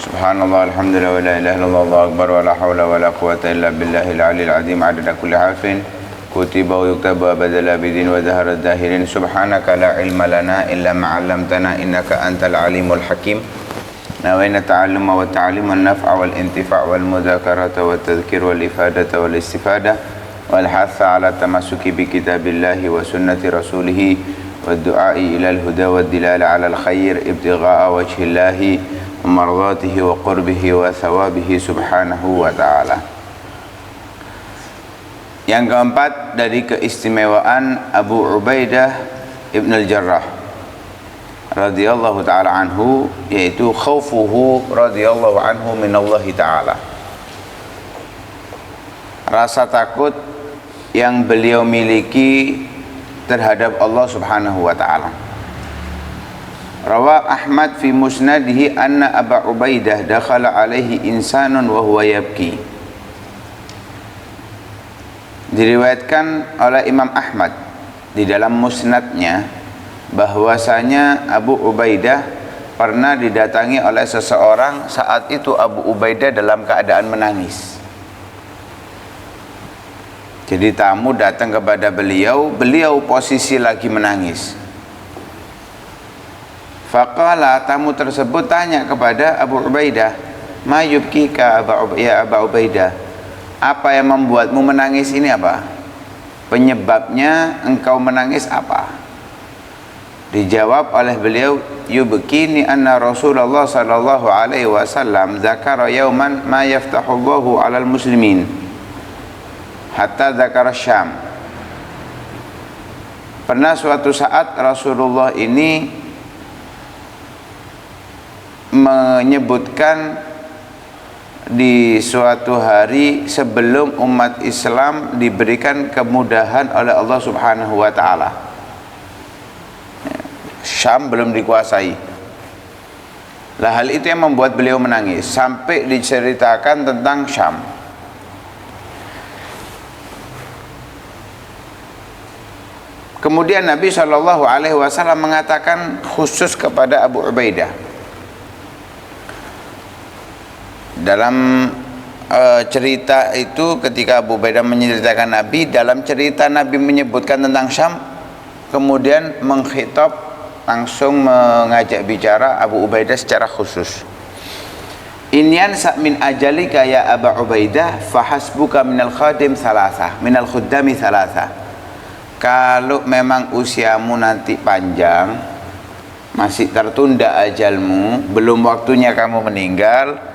Subhanallah, alhamdulillah, wa la ilaha illallah, Allahu akbar, wa la hawla wa la quwwata illa billahil aliyil azim, adada kulli harfin kutiba wa yuktaba badala bidin wa zahara zahirin. Subhanaka la ilma lana illa ma 'allamtana innaka antal alimul hakim. Nawayna ta'alluma wa ta'lima an-naf'a wal intifa' wal mudzakarata wat tadhkir wal ifadata wal istifadah wal hatha 'ala tamassuki bi kitabillahi wa sunnati rasulih wad du'a'i ila al-huda wad dilala 'ala al-khair ibtigha'a wajhillahi mardatihi wa qurbihi wa thawabihi subhanahu wa ta'ala. Yang keempat dari keistimewaan Abu Ubaidah Ibn al-Jarrah radhiyallahu ta'ala anhu, yaitu khaufuhu radhiyallahu anhu minallahi ta'ala, rasa takut yang beliau miliki terhadap Allah subhanahu wa ta'ala. Rawa Ahmad fi musnadihi anna Aba Ubaidah dakhala alaihi insanun wa huwa yabki. Diriwayatkan oleh Imam Ahmad di dalam musnadnya bahwasanya Abu Ubaidah pernah didatangi oleh seseorang. Saat itu Abu Ubaidah dalam keadaan menangis. Jadi tamu datang kepada beliau posisi lagi menangis. Faqala, tamu tersebut tanya kepada Abu Ubaidah, ma yubkika ya Aba Ubaidah, apa yang membuatmu menangis ini apa? Penyebabnya engkau menangis apa? Dijawab oleh beliau, yubkini anna Rasulullah sallallahu alaihi wasallam zakara yauman ma yaftahullahu alal muslimin hatta zakara Syam. Pernah suatu saat Rasulullah ini menyebutkan di suatu hari sebelum umat Islam diberikan kemudahan oleh Allah subhanahu wa ta'ala. Syam belum dikuasai. Lah hal itu yang membuat beliau menangis sampai diceritakan tentang Syam. Kemudian Nabi SAW mengatakan khusus kepada Abu Ubaidah. Dalam cerita itu, ketika Abu Ubaidah menceritakan Nabi, dalam cerita Nabi menyebutkan tentang Syam, kemudian mengkhitab, langsung mengajak bicara Abu Ubaidah secara khusus. Inyan min ajalika ya Aba Ubaidah fahasbuka minal khadim thalatha, minal khuddami thalatha. Kalau memang usiamu nanti panjang, masih tertunda ajalmu, belum waktunya kamu meninggal,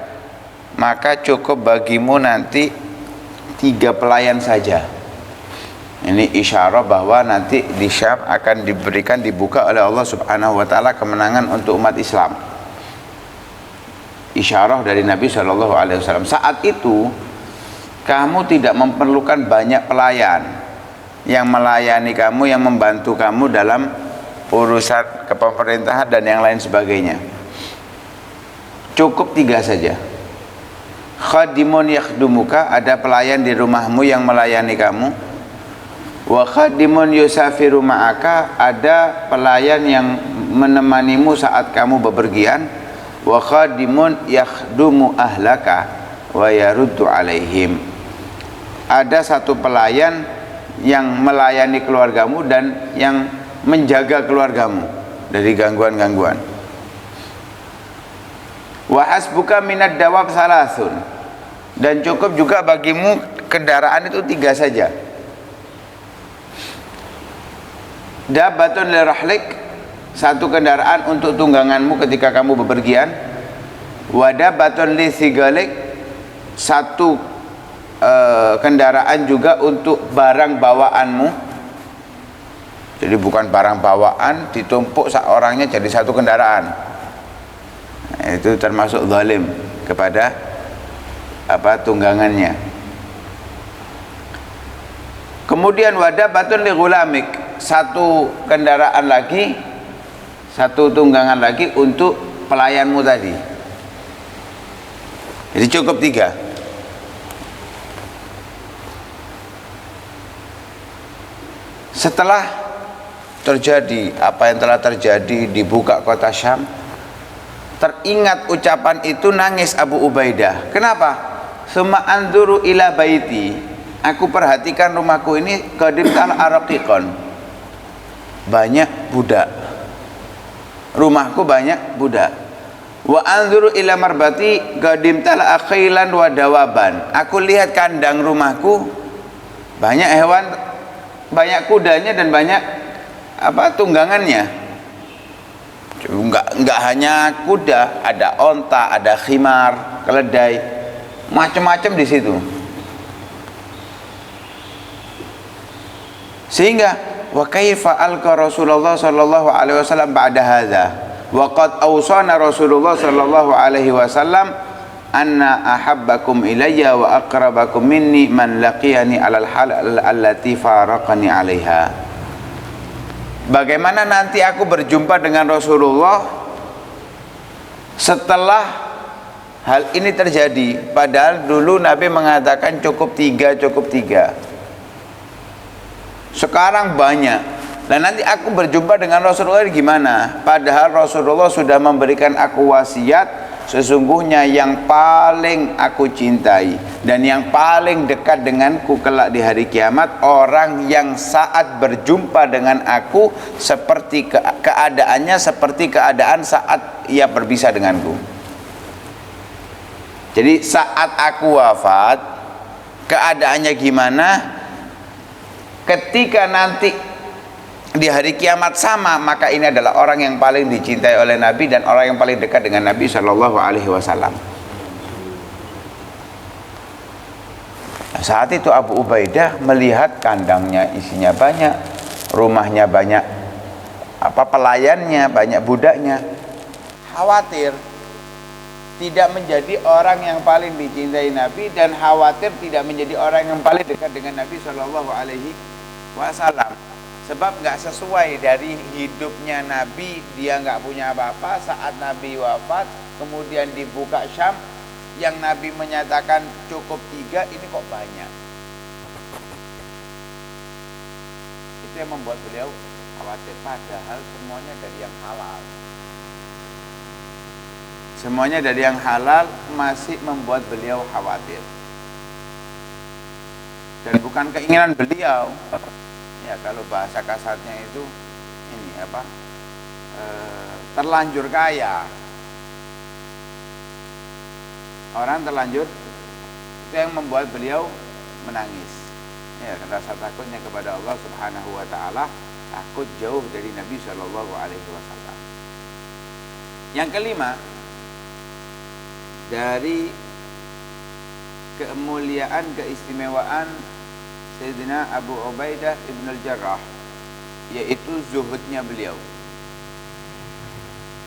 maka cukup bagimu nanti 3 pelayan saja. Ini isyarah bahwa nanti di Syam akan dibuka oleh Allah subhanahu wa ta'ala kemenangan untuk umat Islam. Isyarah dari Nabi SAW. Saat itu kamu tidak memerlukan banyak pelayan yang melayani kamu, yang membantu kamu dalam urusan kepemerintahan dan yang lain sebagainya. Cukup 3 saja. Khadimun yakhdumuka, ada pelayan di rumahmu yang melayani kamu. Wa khadimun yusafiru ma'aka, ada pelayan yang menemanimu saat kamu bepergian. Wa khadimun yakhdumu ahlaka wa yaruddu alaihim, ada satu pelayan yang melayani keluargamu dan yang menjaga keluargamu dari gangguan-gangguan. Wa hasbuka minad dawab salasun, dan cukup juga bagimu kendaraan itu 3 saja. Dabatun lirahlik, satu kendaraan untuk tungganganmu ketika kamu bepergian. Wadabatun li sigalik, satu kendaraan juga untuk barang bawaanmu. Jadi bukan barang bawaan ditumpuk orangnya jadi satu kendaraan. Itu termasuk zalim kepada tunggangannya. Kemudian wadabatun li ghulamik, satu kendaraan lagi, satu tunggangan lagi untuk pelayanmu tadi. Jadi cukup 3. Setelah terjadi apa yang telah terjadi, dibuka kota Syam, teringat ucapan itu nangis Abu Ubaidah. Kenapa? Summa anzuru ila baiti, aku perhatikan rumahku ini qadim tal araqiqon, banyak budak. Rumahku banyak budak. Wa anzuru ila marbati qadim tal akhilan wa dawaban, aku lihat kandang rumahku banyak hewan, banyak kudanya dan banyak tunggangannya. Enggak hanya kuda, ada onta, ada khimar, keledai, macam-macam di situ. Sehingga wa kaifa alqa Rasulullah sallallahu alaihi wasallam ba'da hadza wa qad awsana Rasulullah sallallahu alaihi wasallam anna ahabbakum ilayya wa aqrabakum minni man laqiyani alal halal allati faraqani alaiha. Bagaimana nanti aku berjumpa dengan Rasulullah setelah hal ini terjadi? Padahal dulu Nabi mengatakan cukup tiga. Sekarang banyak. Dan nanti aku berjumpa dengan Rasulullah gimana? Padahal Rasulullah sudah memberikan aku wasiat, sesungguhnya yang paling aku cintai dan yang paling dekat denganku kelak di hari kiamat, orang yang saat berjumpa dengan aku seperti keadaannya seperti keadaan saat ia berpisah denganku. Jadi saat aku wafat, keadaannya gimana? Ketika nanti di hari kiamat sama, maka ini adalah orang yang paling dicintai oleh Nabi dan orang yang paling dekat dengan Nabi Shallallahu Alaihi Wasallam. Saat itu Abu Ubaidah melihat kandangnya isinya banyak, rumahnya banyak, pelayannya banyak, budaknya. Khawatir tidak menjadi orang yang paling dicintai Nabi dan khawatir tidak menjadi orang yang paling dekat dengan Nabi Shallallahu Alaihi Wasallam. Sebab nggak sesuai dari hidupnya Nabi, dia nggak punya apa-apa. Saat Nabi wafat, kemudian dibuka Syam, yang Nabi menyatakan cukup 3, ini kok banyak. Itu yang membuat beliau khawatir, padahal semuanya dari yang halal. Semuanya dari yang halal masih membuat beliau khawatir. Dan bukan keinginan beliau. Ya, kalau bahasa kasarnya itu ini terlanjur kaya. Orang terlanjur itu yang membuat beliau menangis. Ya, rasa takutnya kepada Allah Subhanahu wa taala, takut jauh dari Nabi Shallallahu alaihi wasallam. Yang kelima, dari kemuliaan, keistimewaan Sayyidina Abu Ubaidah ibn al-Jarrah, yaitu zuhudnya beliau,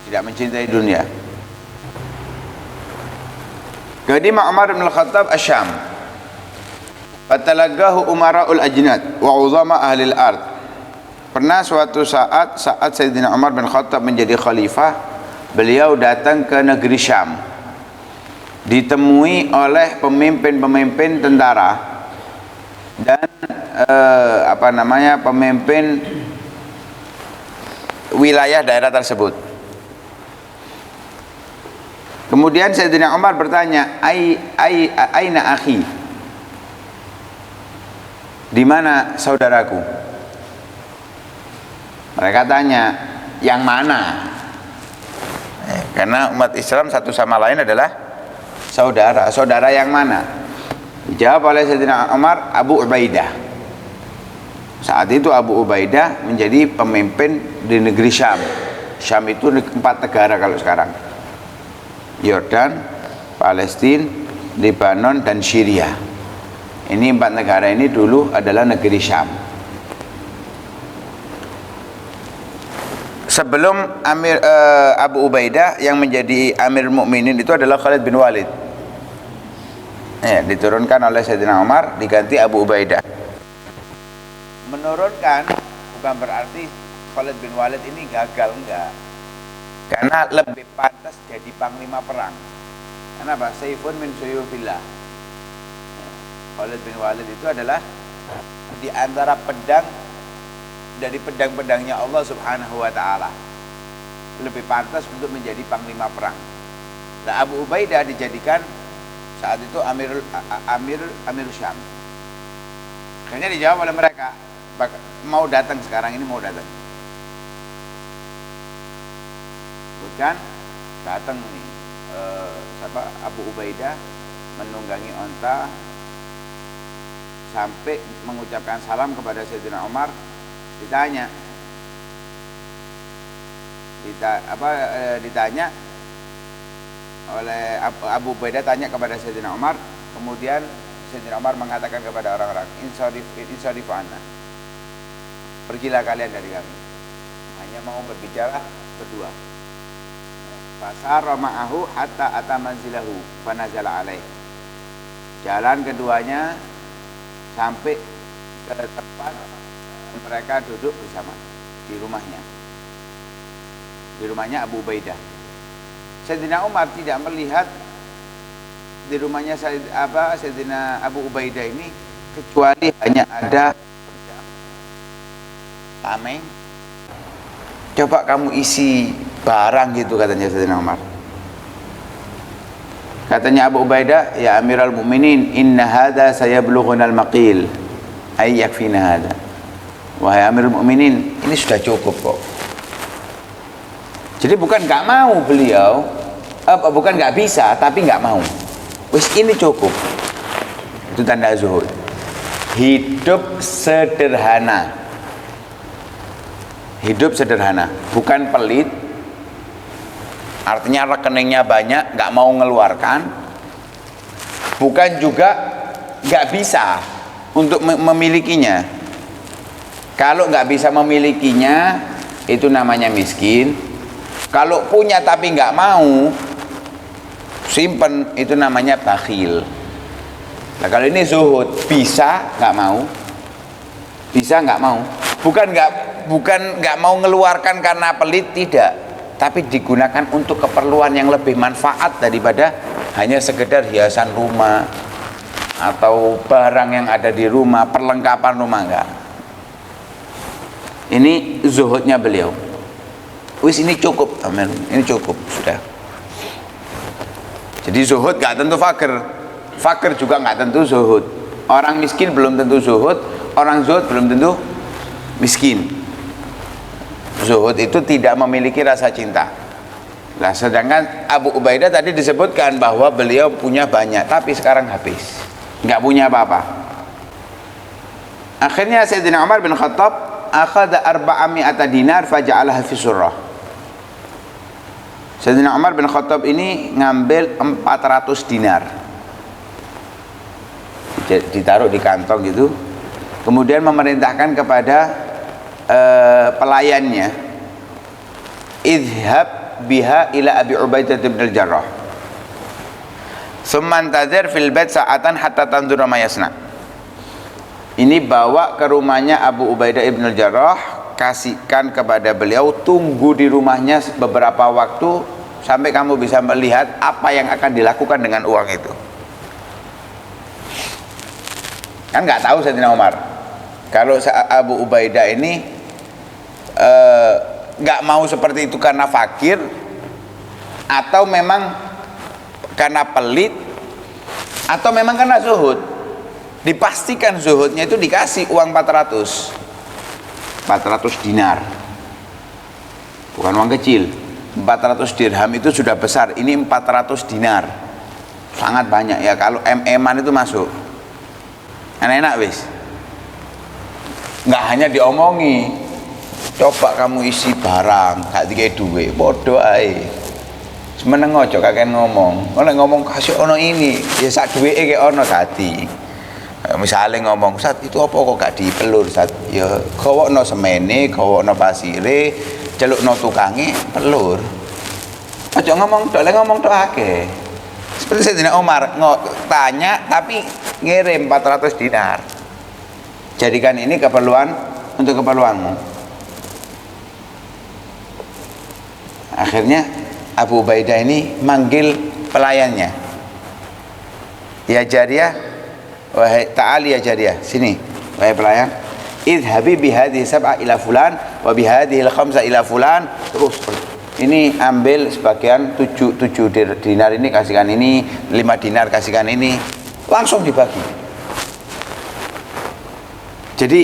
tidak mencintai dunia. Qadima Umar bin al-Khattab Asyam, fatalagahu umara'ul ajnad wa uzama ahli al-ard. Pernah suatu saat Sayyidina Umar bin Khattab menjadi khalifah, beliau datang ke negeri Syam, ditemui oleh pemimpin-pemimpin tentara dan pemimpin wilayah daerah tersebut. Kemudian Sayyidina Umar bertanya, aina akhi, di mana saudaraku? Mereka tanya, yang mana? Karena umat Islam satu sama lain adalah saudara. Saudara yang mana? Dijawab oleh Sayyidina Umar, Abu Ubaidah. Saat itu Abu Ubaidah menjadi pemimpin di negeri Syam. Syam itu 4 negara kalau sekarang: Yordan, Palestina, Lebanon, dan Syria. Ini 4 negara ini dulu adalah negeri Syam. Sebelum Abu Ubaidah, yang menjadi Amir Mukminin itu adalah Khalid bin Walid. Ya, diturunkan oleh Sayyidina Umar, diganti Abu Ubaidah. Menurunkan bukan berarti Khalid bin Walid ini gagal, enggak. Karena lebih pantas jadi panglima perang. Kenapa? Saifun min suyufillah. Khalid bin Walid itu adalah di antara pedang dari pedang-pedangnya Allah Subhanahu wa taala. lebih pantas untuk menjadi panglima perang. Nah, Abu Ubaidah dijadikan saat itu Amir Syam. Akhirnya dijawab oleh mereka, mau datang sekarang ini, mau datang. Bukan datang nih Abu Ubaidah menunggangi onta sampai mengucapkan salam kepada Sayyidina Umar. Ditanya oleh Abu Ubaidah, tanya kepada Sayyidina Umar. Kemudian Sayyidina Umar mengatakan kepada orang-orang, insarifu anna, pergilah kalian dari kami, hanya mau berbicara berdua. Fasara ma'ahu hatta ata manzilahu fanazala alaih. Jalan keduanya sampai ke tempat mereka duduk bersama di rumahnya Abu Ubaidah. Sayyidina Umar tidak melihat di rumahnya Sayyidina Abu Ubaidah ini kecuali hanya ada tameng. Coba kamu isi barang gitu, katanya Sayyidina Umar. Katanya Abu Ubaidah, ya Amiral Mukminin, inna hadza sayablughunal maqil, ay yakfina hadza. Wahai Amirul Mukminin, ini sudah cukup kok. Jadi bukan nggak mau beliau, bukan nggak bisa, tapi nggak mau. Wis ini cukup. Itu tanda zuhud. Hidup sederhana. Hidup sederhana, bukan pelit. Artinya rekeningnya banyak, nggak mau ngeluarkan. Bukan juga nggak bisa untuk memilikinya. Kalau nggak bisa memilikinya, itu namanya miskin. Kalau punya tapi nggak mau simpen, itu namanya bakhil. Nah, kalau ini zuhud, bisa nggak mau, bisa nggak mau. Bukan nggak mau ngeluarkan karena pelit, tidak, tapi digunakan untuk keperluan yang lebih manfaat daripada hanya sekedar hiasan rumah atau barang yang ada di rumah, perlengkapan rumah. Enggak. Ini zuhudnya beliau. Wis ini cukup, amin. Ini cukup, sudah. Jadi zuhud nggak tentu fakir, fakir juga nggak tentu zuhud. Orang miskin belum tentu zuhud, orang zuhud belum tentu miskin. Zuhud itu tidak memiliki rasa cinta. Nah, sedangkan Abu Ubaidah tadi disebutkan bahwa beliau punya banyak, tapi sekarang habis, nggak punya apa-apa. Akhirnya Sayyidina Umar bin Khattab akhadha 400 dinar faja'alaha fi surrah. Sayyidina Umar bin Khattab ini ngambil 400 dinar, ditaruh di kantong gitu, kemudian memerintahkan kepada pelayannya, idhab biha ila Abi Ubaidah bin al-Jarrah thumma antazir fil bait sa'atan hatta tanzura ma yasna. Ini bawa ke rumahnya Abu Ubaidah bin al-Jarrah, kasihkan kepada beliau, tunggu di rumahnya beberapa waktu sampai kamu bisa melihat apa yang akan dilakukan dengan uang itu. Kan nggak tahu Sayyidina Umar kalau Abu Ubaidah ini nggak mau seperti itu karena fakir atau memang karena pelit atau memang karena zuhud. Dipastikan zuhudnya itu dikasih uang 400 dinar, bukan uang kecil. 400 dirham itu sudah besar, ini 400 dinar sangat banyak ya. Kalau MM-an itu masuk enak wis, nggak hanya diomongi, coba kamu isi barang gak dikei duit, bodoh ae. Semeneng ojo kakek ngomong, oleh ngomong kasih ono ini, ya sak duwike kayak ono tadi. Misalnya ngomong, "Sat, itu apa kok gak dipelur, Sat?" Ya gawokno semene, gawokno pasire, celukno tukange, pelur. Aja ngomong tok, ngomong tok akeh. Seperti Sayyidina Umar tanya tapi ngirim 400 dinar. Jadikan ini keperluan untuk keperluanmu. Akhirnya Abu Ubaidah ini manggil pelayannya, ya Jariyah, wahai ta'ali ya Jariyah, sini wahai pelayan, idhabi bihadhihi sab'a ila fulan wa bihadhihi al-khamsa ila fulan, terus ini ambil sebagian 7 dinar ini kasihkan ini, 5 dinar kasihkan ini, langsung dibagi. Jadi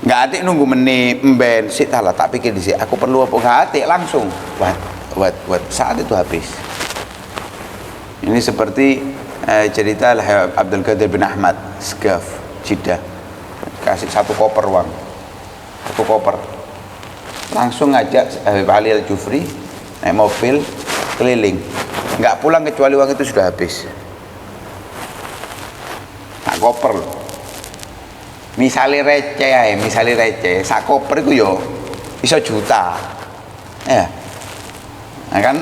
nggak atik nunggu menit mben sik lah, tak pikir di sini aku perlu apa, nggak atik langsung buat saat itu habis. Ini seperti cerita Abdul Qadir bin Ahmad Sgaf Jeddah, kasih 1 koper uang, 1 koper, langsung ngajak Habib Ali Al-Jufri naik mobil keliling, nggak pulang kecuali uang itu sudah habis. Nah, koper loh. Misalnya receh, sak koper itu yo bisa juta. Ya. Nah, kan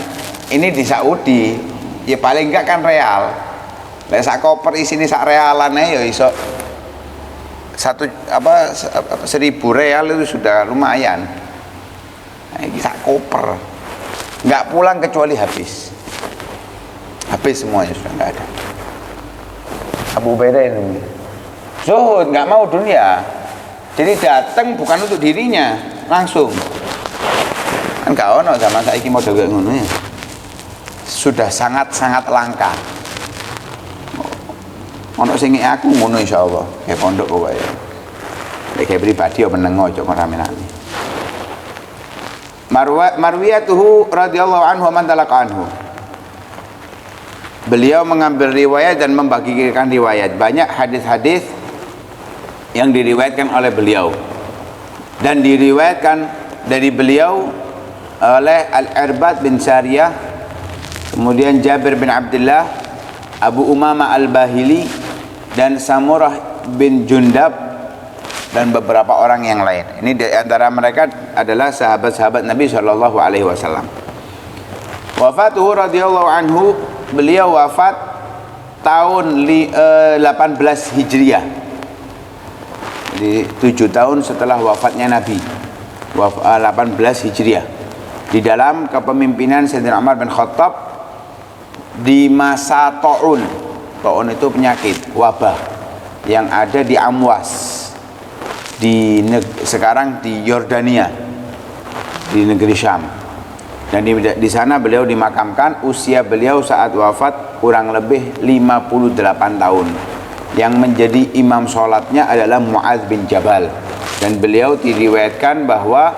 ini di Saudi, ya paling enggak kan real. Lah sak koper isine sak realan ya iso 1.000 real itu sudah lumayan. Nah, ini sak koper. Enggak pulang kecuali habis. Habis semuanya sudah enggak ada. Abu Ubaidah ini zuhud, nggak mau dunia, jadi datang bukan untuk dirinya langsung. Kan gak ono zaman saiki model kayak ngono ya, sudah sangat langka. Ono sing aku ngono insyaallah kayak pondok pokoknya, kayak pribadi ya menengo cok rame-rame. Marwiyatuhu radhiyallahu anhu man talaqa anhu. Beliau mengambil riwayat dan membagikan riwayat, banyak hadis-hadis yang diriwayatkan oleh beliau, dan diriwayatkan dari beliau oleh Al-Irbad bin Sariyah, kemudian Jabir bin Abdullah, Abu Umamah Al-Bahili, dan Samurah bin Jundab, dan beberapa orang yang lain. Ini di antara mereka adalah sahabat-sahabat Nabi Shallallahu Alaihi Wasallam. Wafatuhu radhiyallahu anhu, beliau wafat tahun 18 Hijriah. Jadi 7 tahun setelah wafatnya Nabi, 18 Hijriah, di dalam kepemimpinan Sayyidina Umar bin Khattab di masa Ta'un. Ta'un itu penyakit wabah yang ada di Amwas, sekarang di Yordania, di negeri Syam. Dan di sana beliau dimakamkan. Usia beliau saat wafat kurang lebih 58 tahun. Yang menjadi imam sholatnya adalah Mu'adz bin Jabal, dan beliau diriwayatkan bahwa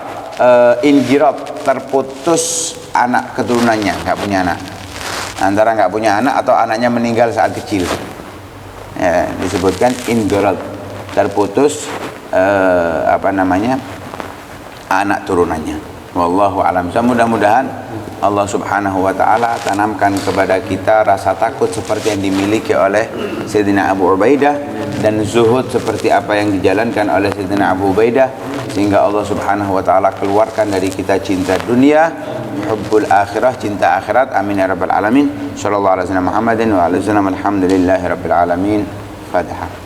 injirot, terputus anak keturunannya, nggak punya anak, antara nggak punya anak atau anaknya meninggal saat kecil, ya, disebutkan injirot, terputus anak turunannya. Wallahu alam. Mudah-mudahan Allah Subhanahu wa taala tanamkan kepada kita rasa takut seperti yang dimiliki oleh Sayyidina Abu Ubaidah, dan zuhud seperti apa yang dijalankan oleh Sayyidina Abu Ubaidah, sehingga Allah Subhanahu wa taala keluarkan dari kita cinta dunia, hubbul akhirah, cinta akhirat. Amin ya rabbal alamin. Sallallahu alaihi wasallam Muhammadin wa alihi wasallam. Alhamdulillahirabbil alamin. Fatihah.